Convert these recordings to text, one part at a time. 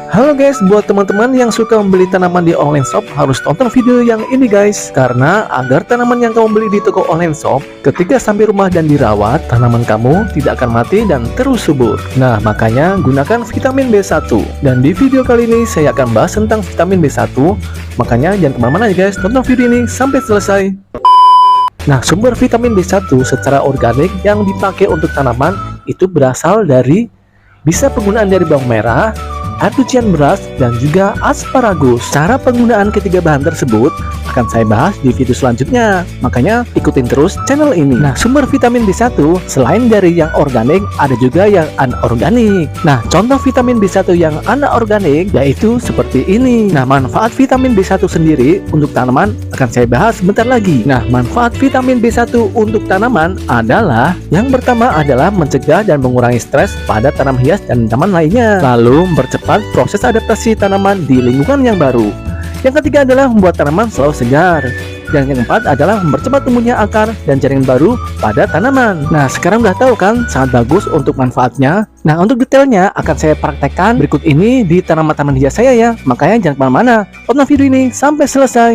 Halo guys, buat teman-teman yang suka membeli tanaman di online shop harus tonton video yang ini guys. Karena agar tanaman yang kamu beli di toko online shop ketika sampai rumah dan dirawat, tanaman kamu tidak akan mati dan terus subur. Nah, makanya gunakan vitamin B1. Dan di video kali ini saya akan bahas tentang vitamin B1. Makanya jangan kemana-mana ya guys, tonton video ini sampai selesai. Nah, sumber vitamin B1 secara organik yang dipakai untuk tanaman itu berasal dari bisa penggunaan dari bawang merah, air cucian beras, dan juga asparagus. Cara penggunaan ketiga bahan tersebut akan saya bahas di video selanjutnya. Makanya ikutin terus channel ini. Nah, sumber vitamin B1 selain dari yang organik, ada juga yang anorganik. Nah, contoh vitamin B1 yang anorganik yaitu seperti ini. Nah, manfaat vitamin B1 sendiri untuk tanaman akan saya bahas sebentar lagi. Nah, manfaat vitamin B1 untuk tanaman adalah yang pertama adalah mencegah dan mengurangi stres pada tanaman hias dan tanaman lainnya. Lalu mempercepat proses adaptasi tanaman di lingkungan yang baru. Yang ketiga adalah membuat tanaman selalu segar. Dan yang keempat adalah mempercepat tumbuhnya akar dan jaringan baru pada tanaman. Nah, sekarang udah tahu kan, sangat bagus untuk manfaatnya. Nah, untuk detailnya akan saya praktekkan berikut ini di tanaman-tanaman hias saya ya. Makanya jangan kemana-mana, tonton video ini sampai selesai.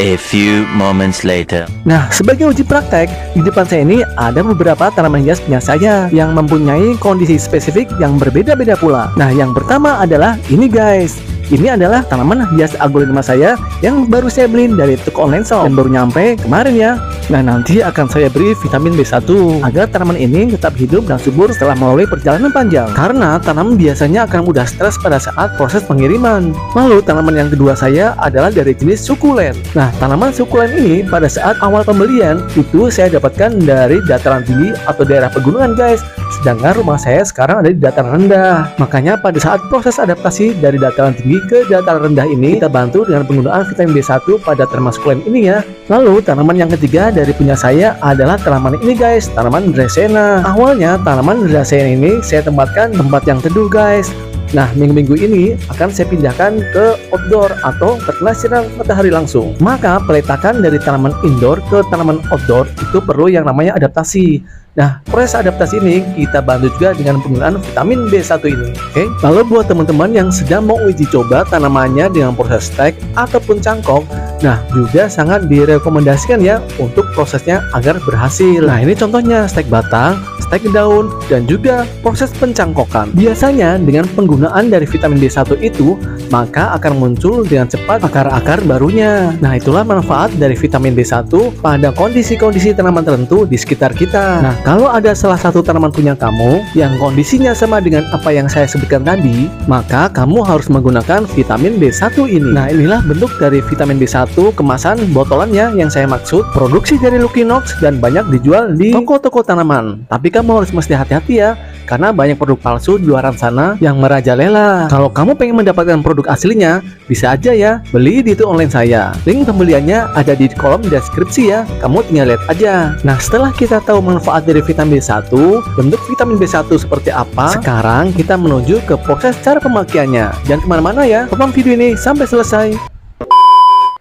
A few moments later. Nah, sebagai uji praktek, di depan saya ini ada beberapa tanaman hias punya saya yang mempunyai kondisi spesifik yang berbeda-beda pula. Nah, yang pertama adalah ini guys. Ini adalah tanaman hias aglonema saya yang baru saya beli dari toko online shop dan baru nyampe kemarin ya. Nah, nanti akan saya beri vitamin B1 agar tanaman ini tetap hidup dan subur setelah melalui perjalanan panjang. Karena tanaman biasanya akan mudah stres pada saat proses pengiriman. Lalu tanaman yang kedua saya adalah dari jenis sukulen. Nah, tanaman sukulen ini pada saat awal pembelian itu saya dapatkan dari dataran tinggi atau daerah pegunungan guys. Sedangkan rumah saya sekarang ada di dataran rendah. Makanya pada saat proses adaptasi dari dataran tinggi ke dataran rendah ini, kita bantu dengan penggunaan vitamin B1 pada tanaman sukulen ini ya. Lalu tanaman yang ketiga dari punya saya adalah tanaman ini guys, tanaman Dracaena. Awalnya tanaman Dracaena ini saya tempatkan tempat yang teduh guys. Nah, minggu-minggu ini akan saya pindahkan ke outdoor atau terkena sinar matahari langsung. Maka peletakan dari tanaman indoor ke tanaman outdoor itu perlu yang namanya adaptasi. Nah, proses adaptasi ini kita bantu juga dengan penggunaan vitamin B1 ini. Oke. Lalu buat teman-teman yang sedang mau uji coba tanamannya dengan proses stek ataupun cangkok, nah juga sangat direkomendasikan ya untuk prosesnya agar berhasil. Nah, ini contohnya stek batang, stek daun, dan juga proses pencangkokan. Biasanya dengan penggunaan dari vitamin B1 itu, maka akan muncul dengan cepat akar-akar barunya. Nah, itulah manfaat dari vitamin B1 pada kondisi-kondisi tanaman tertentu di sekitar kita. Nah, kalau ada salah satu tanaman punya kamu yang kondisinya sama dengan apa yang saya sebutkan tadi, maka kamu harus menggunakan vitamin B1 ini. Nah, inilah bentuk dari vitamin B1 kemasan botolannya yang saya maksud. Produksi dari Lucinox dan banyak dijual di toko-toko tanaman. Tapi kamu harus mesti hati-hati ya, karena banyak produk palsu di luar sana yang merajalela. Kalau kamu pengen mendapatkan produk aslinya, bisa aja ya beli di itu online saya. Link pembeliannya ada di kolom deskripsi ya. Kamu tinggal lihat aja. Nah, setelah kita tahu manfaat dari vitamin B1, bentuk vitamin B1 seperti apa, sekarang kita menuju ke proses cara pemakaiannya. Jangan kemana-mana ya, tonton video ini sampai selesai.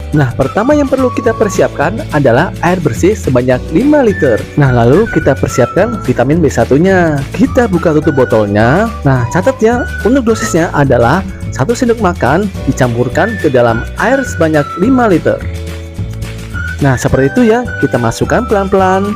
Nah, pertama yang perlu kita persiapkan adalah air bersih sebanyak 5 liter. Nah, lalu kita persiapkan vitamin B1-nya. Kita buka tutup botolnya. Nah, catat ya, untuk dosisnya adalah 1 sendok makan dicampurkan ke dalam air sebanyak 5 liter. Nah, seperti itu ya, kita masukkan pelan-pelan.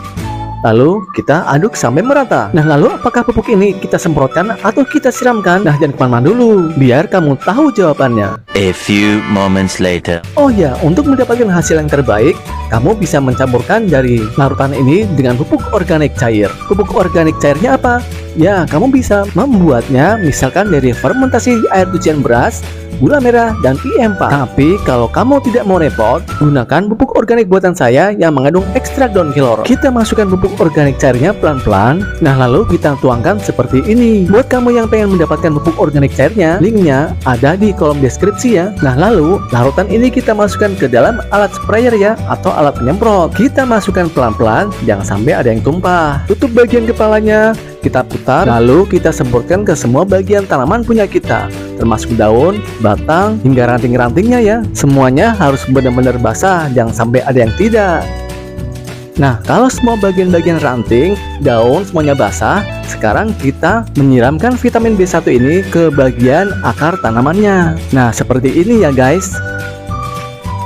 Lalu kita aduk sampai merata. Nah, lalu apakah pupuk ini kita semprotkan atau kita siramkan? Nah, jangan kemana-mana dulu, biar kamu tahu jawabannya. A few moments later. Oh ya, untuk mendapatkan hasil yang terbaik, kamu bisa mencampurkan dari larutan ini dengan pupuk organik cair. Pupuk organik cairnya apa? Ya, kamu bisa membuatnya misalkan dari fermentasi air cucian beras, gula merah, dan pH. Tapi kalau kamu tidak mau repot, gunakan pupuk organik buatan saya yang mengandung ekstrak daun kelor. Kita masukkan pupuk organik cairnya pelan-pelan. Nah, lalu kita tuangkan seperti ini. Buat kamu yang pengen mendapatkan pupuk organik cairnya, linknya ada di kolom deskripsi ya. Nah, lalu larutan ini kita masukkan ke dalam alat sprayer ya, atau alat penyemprot. Kita masukkan pelan-pelan, jangan sampai ada yang tumpah. Tutup bagian kepalanya, kita putar, lalu kita semprotkan ke semua bagian tanaman punya kita, termasuk daun, batang, hingga ranting-rantingnya ya. Semuanya harus benar-benar basah, jangan sampai ada yang tidak. Nah, kalau semua bagian-bagian ranting, daun semuanya basah, sekarang kita menyiramkan vitamin B1 ini ke bagian akar tanamannya. Nah, seperti ini ya guys.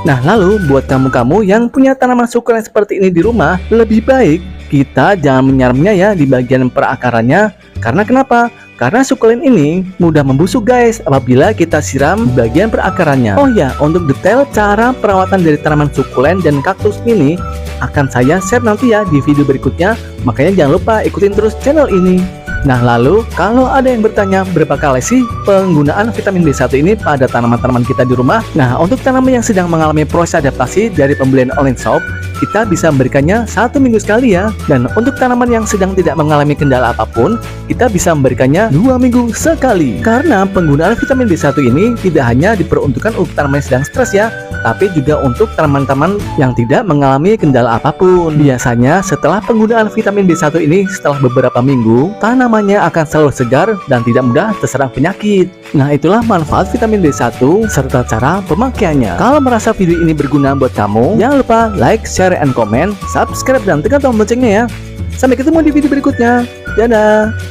Nah, lalu buat kamu-kamu yang punya tanaman sukulen seperti ini di rumah, lebih baik kita jangan menyiramnya ya di bagian perakarannya. Karena kenapa? Karena sukulen ini mudah membusuk guys apabila kita siram di bagian perakarannya. Oh ya, untuk detail cara perawatan dari tanaman sukulen dan kaktus ini akan saya share nanti ya di video berikutnya. Makanya jangan lupa ikutin terus channel ini. Nah, lalu kalau ada yang bertanya berapa kali sih penggunaan vitamin B1 ini pada tanaman-tanaman kita di rumah? Nah, untuk tanaman yang sedang mengalami proses adaptasi dari pembelian online shop, kita bisa memberikannya 1 minggu sekali ya. Dan untuk tanaman yang sedang tidak mengalami kendala apapun, kita bisa memberikannya 2 minggu sekali. Karena penggunaan vitamin B1 ini tidak hanya diperuntukkan untuk tanaman yang sedang stres ya, tapi juga untuk tanaman-tanaman yang tidak mengalami kendala apapun. Biasanya setelah penggunaan vitamin B1 ini setelah beberapa minggu, tanamannya akan selalu segar dan tidak mudah terserang penyakit. Nah, itulah manfaat vitamin B1 serta cara pemakaiannya. Kalau merasa video ini berguna buat kamu, jangan lupa like, share, and comment, subscribe, dan tekan tombol loncengnya ya. Sampai ketemu di video berikutnya. Dadah!